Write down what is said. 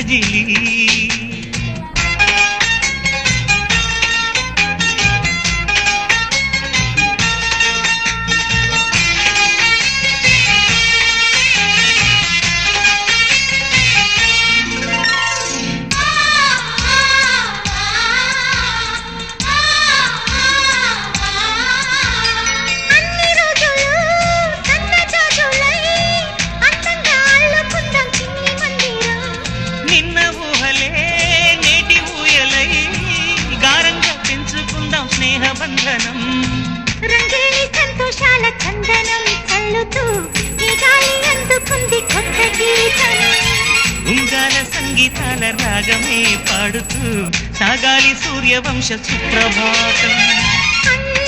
మజిలీ బంధనం రంగేలి సంతోషాల చందనం చల్లుతూ ఈ గాలి అందుకుంది కొత్త గీతం ఉంగాల సంగీతాల రాగమే పాడుతూ సాగాలి సూర్యవంశ సుప్రభాతం